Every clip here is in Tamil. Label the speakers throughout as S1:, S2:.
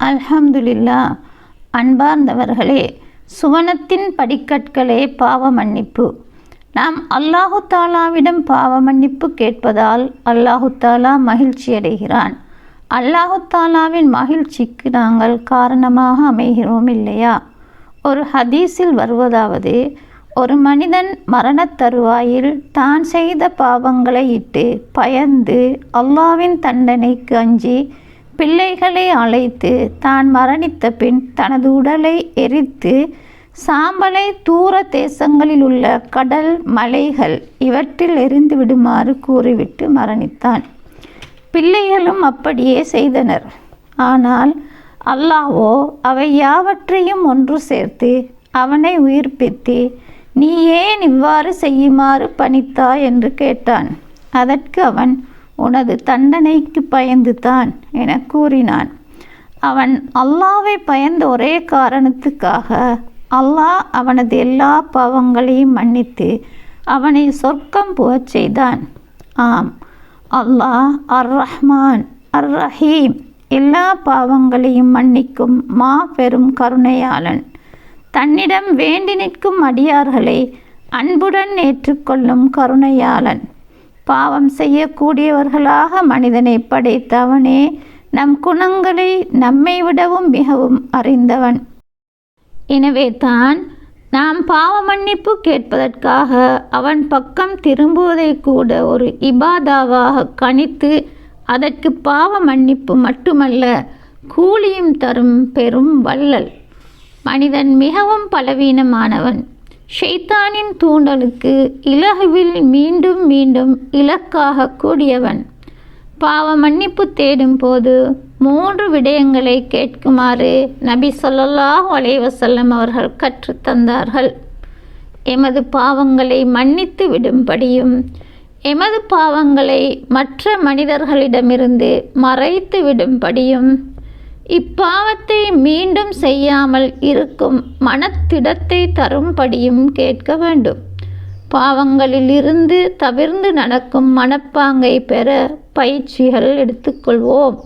S1: அல்ஹம்துலில்லா. அன்பார்ந்தவர்களே, சுவனத்தின் படிக்கற்களே பாவ மன்னிப்பு. நாம் அல்லாஹு தாலாவிடம் பாவ மன்னிப்பு கேட்பதால் அல்லாஹு தாலா மகிழ்ச்சி அடைகிறான். அல்லாஹு தாலாவின் மகிழ்ச்சிக்கு நாங்கள் காரணமாக அமைகிறோம் இல்லையா? ஒரு ஹதீஸில் வருவதாவது, ஒரு மனிதன் மரணத் தருவாயில் தான் செய்த பாவங்களை இட்டு பயந்து அல்லாவின் தண்டனைக்கு அஞ்சி பிள்ளைகளை அழைத்து தான் மரணித்த பின் தனது உடலை எரித்து சாம்பலை தூர தேசங்களில் உள்ள கடல் மலைகள் இவற்றில் எரிந்து விடுமாறு கூறிவிட்டு மரணித்தான். பிள்ளைகளும் அப்படியே செய்தனர். ஆனால் அல்லாஹ்வோ அவை யாவற்றையும் ஒன்று சேர்த்து அவனை உயிர்ப்பித்து, நீ ஏன் இவ்வாறு செய்யுமாறு பணித்தாய் என்று கேட்டான். அதற்கு அவன், உனது தண்டனைக்கு பயந்துதான் என கூறினான். அவன் அல்லாஹ்வை பயந்த ஒரே காரணத்துக்காக அல்லாஹ் அவனது எல்லா பாவங்களையும் மன்னித்து அவனை சொர்க்கம் புகச் செய்தான். ஆம், அல்லாஹ் அர் ரஹ்மான் அர் ரஹீம், எல்லா பாவங்களையும் மன்னிக்கும் மாபெரும் கருணையாளன். தன்னிடம் வேண்டி நிற்கும் அடியார்களை அன்புடன் ஏற்றுக்கொள்ளும் கருணையாளன். பாவம் செய்யக்கூடியவர்களாக மனிதனை படைத்தவனே நம் குணங்களை நம்மை விடவும் மிகவும் அறிந்தவன். எனவே தான் நாம் பாவ மன்னிப்பு கேட்பதற்காக அவன் பக்கம் திரும்புவதை கூட ஒரு இபாதாவாக கணித்து அதற்கு பாவ மன்னிப்பு மட்டுமல்ல கூலியும் தரும் பெரும் வள்ளல். மனிதன் மிகவும் பலவீனமானவன். ஷைத்தானின் தூண்டலுக்கு இலகுவில் மீண்டும் மீண்டும் இலக்காக கூடியவன். பாவ மன்னிப்பு தேடும் போது 3 விடயங்களை கேட்குமாறு நபி ஸல்லல்லாஹு அலைஹி வஸல்லம் அவர்கள் கற்றுத்தந்தார்கள். எமது பாவங்களை மன்னித்து விடும்படியும் எமது பாவங்களை மற்ற மனிதர்களிடமிருந்து மறைத்து விடும்படியும் இப்பாவத்தை மீண்டும் செய்யாமல் இருக்கும் மனத்திடத்தை தரும்படியும் கேட்க வேண்டும். பாவங்களில் இருந்து தவிர்ந்து நடக்கும் மனப்பாங்கை பெற பயிற்சிகள் எடுத்துக்கொள்வோம்.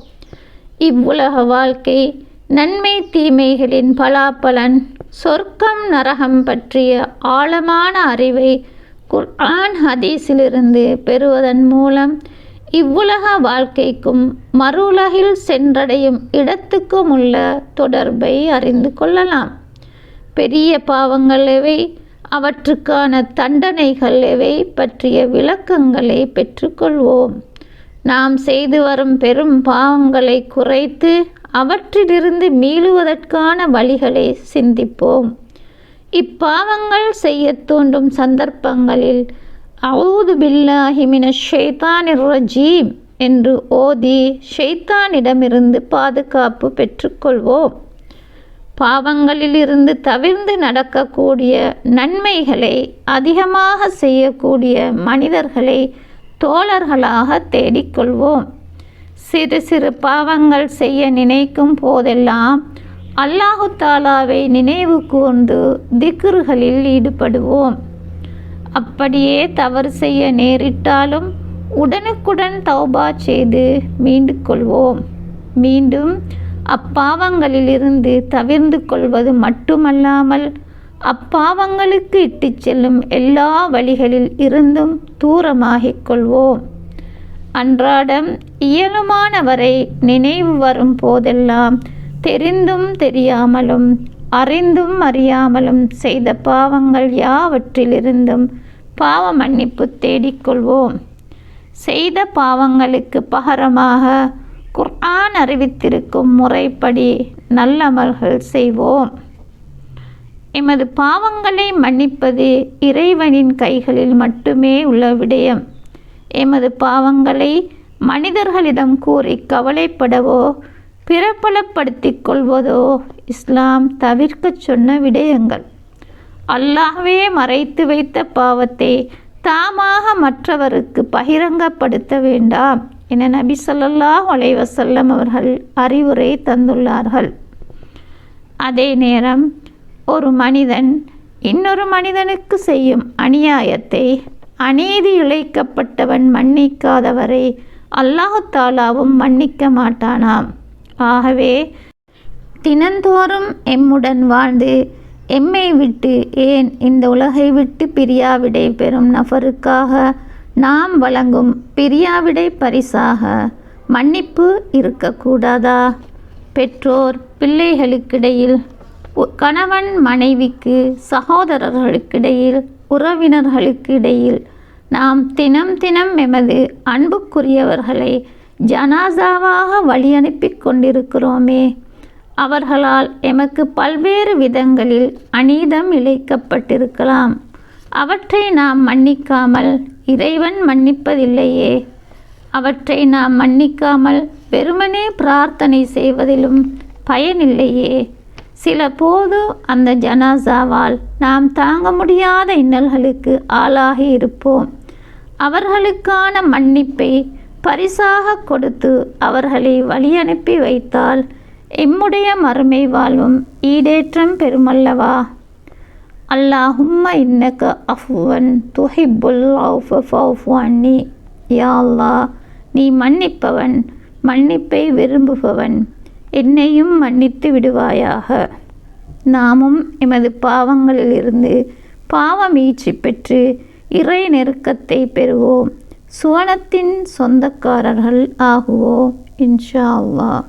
S1: இவ்வுலக வாழ்க்கை, நன்மை தீமைகளின் பலாப்பலன், சொர்க்கம் நரகம் பற்றிய ஆழமான அறிவை குர்ஆன் ஹதீஸிலிருந்து பெறுவதன் மூலம் இவ்வுலக வாழ்க்கைக்கும் மறுவுலகில் சென்றடையும் இடத்துக்கும் உள்ள தொடர்பை அறிந்து கொள்ளலாம். பெரிய பாவங்கள் எவை, அவற்றுக்கான தண்டனைகள் எவை பற்றிய விளக்கங்களை பெற்றுக்கொள்வோம். நாம் செய்து வரும் பெரும் பாவங்களை குறைத்து அவற்றிலிருந்து மீளுவதற்கான வழிகளை சிந்திப்போம். இப்பாவங்கள் செய்ய தூண்டும் சந்தர்ப்பங்களில் அஊது பில்லாஹி மினஷ் ஷைத்தானிர் ரஜீம் என்று ஓதி ஷைத்தானிடமிருந்து பாதுகாப்பு பெற்றுக்கொள்வோம். பாவங்களிலிருந்து தவிர்ந்து நடக்கக்கூடிய நன்மைகளை அதிகமாக செய்யக்கூடிய மனிதர்களை தோழர்களாக தேடிக்கொள்வோம். சிறு சிறு பாவங்கள் செய்ய நினைக்கும் போதெல்லாம் அல்லாஹு தாலாவை நினைவு கூர்ந்து திக்ருகளில் ஈடுபடுவோம். அப்படியே தவறு செய்ய நேரிட்டாலும் உடனுக்குடன் தௌபா செய்து மீண்டு கொள்வோம். மீண்டும் அப்பாவங்களிலிருந்து தவிர்ந்து கொள்வது மட்டுமல்லாமல் அப்பாவங்களுக்கு இட்டு செல்லும் எல்லா வழிகளில் இருந்தும் தூரமாகிக் கொள்வோம். அன்றாடம் இயலுமானவரை நினைவு வரும் போதெல்லாம் தெரிந்தும் தெரியாமலும் அறிந்தும் அறியாமலும் செய்த பாவங்கள் யாவற்றிலிருந்தும் பாவ மன்னிப்பு தேடிக்கொள்வோம். செய்த பாவங்களுக்கு பகரமாக குர்ஆன் அறிவித்திருக்கும் முறைப்படி நல்லமல்கள் செய்வோம். எமது பாவங்களை மன்னிப்பது இறைவனின் கைகளில் மட்டுமே உள்ள விடயம். எமது பாவங்களை மனிதர்களிடம் கூறி கவலைப்படவோ பிரபலப்படுத்திக் கொள்வதோ இஸ்லாம் தவிர்க்க சொன்ன விடயங்கள். அல்லாஹ்வே மறைத்து வைத்த பாவத்தை தாமாக மற்றவருக்கு பகிரங்கப்படுத்த வேண்டாம் என நபி ஸல்லல்லாஹு அலைஹி வஸல்லம் அவர்கள் அறிவுரை தந்துள்ளார்கள். அதே நேரம் ஒரு மனிதன் இன்னொரு மனிதனுக்கு செய்யும் அநியாயத்தை அநீதி இழைக்கப்பட்டவன் மன்னிக்காதவரை அல்லாஹ் தாலாவும் மன்னிக்க மாட்டானாம். ஆகவே தினந்தோறும் எம்முடன் வாழ்ந்து எம்மை விட்டு ஏன் இந்த உலகை விட்டு பிரியாவிடை பெறும் நபருக்காக நாம் வழங்கும் பிரியாவிடை பரிசாக மன்னிப்பு இருக்கக்கூடாதா? பெற்றோர் பிள்ளைகளுக்கிடையில், கணவன் மனைவிக்கு, சகோதரர்களுக்கிடையில், உறவினர்களுக்கு இடையில் நாம் தினம் தினம் எமது அன்புக்குரியவர்களை ஜனாசாவாக வழி அனுப்பி கொண்டிருக்கிறோமே. அவர்களால் எமக்கு பல்வேறு விதங்களில் அநீதம் இழைக்கப்பட்டிருக்கலாம். அவற்றை நாம் மன்னிக்காமல் இறைவன் மன்னிப்பதில்லையே. அவற்றை நாம் மன்னிக்காமல் வெறுமனே பிரார்த்தனை செய்வதிலும் பயனில்லையே. சில போது அந்த ஜனாசாவால் நாம் தாங்க முடியாத இன்னல்களுக்கு ஆளாகி இருப்போம். அவர்களுக்கான மன்னிப்பை பரிசாக கொடுத்து அவர்களை வழி அனுப்பி வைத்தால் எம்முடைய மறுமை வாழ்வும் ஈடேற்றம் பெறுமல்லவா? அல்லாஹும்ம இன்னக அஃப்வன் துஹிப்புல் அஃவ ஃபஃபு அன்னி. யா அல்லாஹ், நீ மன்னிப்பவன், மன்னிப்பை விரும்புபவன், என்னையும் மன்னித்து விடுவாயாக. நாமும் எமது பாவங்களிலிருந்து பாவ மீட்சி பெற்று இறை நெருக்கத்தை பெறுவோம். சுவனத்தின் சொந்தக்காரர்கள் ஆகுவோம் இன்ஷா அல்லாஹ்.